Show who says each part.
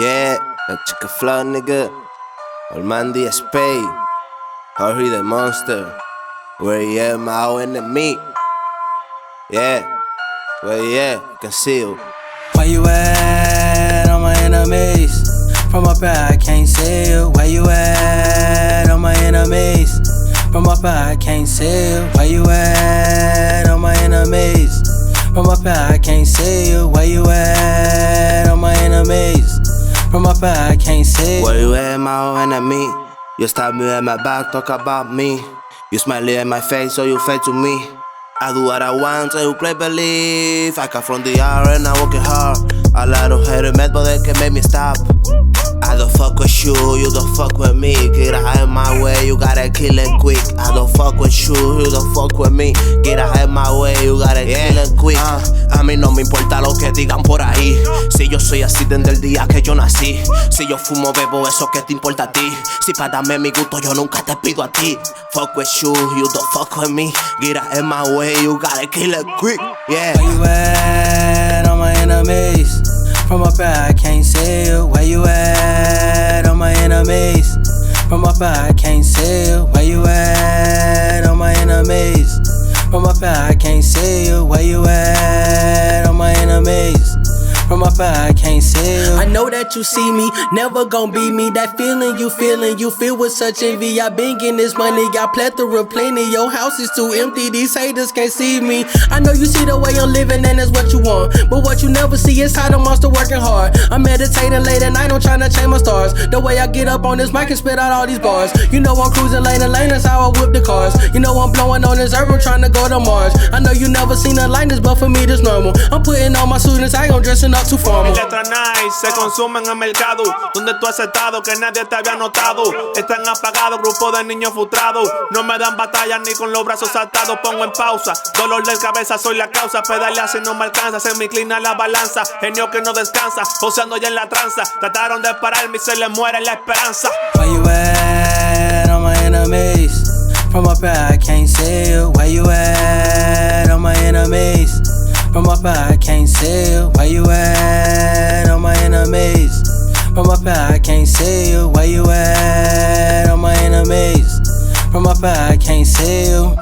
Speaker 1: Yeah, the Chikiflow nigga. Ormandyy Spade. Hurry the monster. Where you at, my enemy? Yeah, where you at? I can see you.
Speaker 2: Where you at, all my enemies? From up here I can't see you. Where you at, all my enemies? From up here I can't see you. Where you at, all my enemies? From up here I can't see you. Where you at, all my enemies? From up here I can't see you.
Speaker 1: Where you at, my enemy? You stab me at my back, talk about me. You smile in my face, so you fake to me. I do what I want, so you play believe. I come from the yard and I work it hard. A lot of haters mad, but they can make me stop. I don't fuck with you don't fuck with me. Get out of my way, you gotta kill it quick. I don't fuck with you don't fuck with me. Get out of my way, you gotta kill it quick. A mí no me importa lo que digan por ahí. Si yo soy así desde el día que yo nací. Si yo fumo, bebo, eso que te importa a ti. Si para darme mi gusto yo nunca te pido a ti. Fuck with you don't fuck with me. Get out of my way, you gotta kill it quick. Yeah.
Speaker 2: Where you at, all my enemies? From up here I can't see you. Where you at, all my enemies? From up here I can't see you. Where you at, all my enemies? From up here I can't see you. Where you at, all my enemies? From up here I can't see you. I know that you see me, never gon' be me. That feeling you feel with such envy. I been getting this money, got plethora plenty. Your house is too empty, these haters can't see me. I know you see the way I'm living and that's what you want, but what you never see is how the monster working hard. I'm meditating late at night, I'm trying to change my stars. The way I get up on this mic and spit out all these bars. You know I'm cruising lane to lane, that's how I whip the cars. You know I'm blowing on this earth, I'm trying to go to Mars. I know you never seen a like this, but for me this normal. I'm putting on my suit and tie, I'm dressing up too formal.
Speaker 3: Letra nice se consume en el mercado, donde tú has estado que nadie te había notado. Están apagados grupos de niños frustrados. No me dan batalla ni con los brazos saltados. Pongo en pausa, dolor de cabeza soy la causa. Pedalear si no me alcanza, se me inclina la balanza. Genio que no descansa, posando ya en la tranza. Trataron de pararme y se les muere la esperanza.
Speaker 2: Where you at, all my enemies? From up here I can't see you. Where you at, all my enemies? From up here I can't see you. Where you at, all my enemies? From up here I can't see you. Where you at, all my enemies? From up here I can't see you.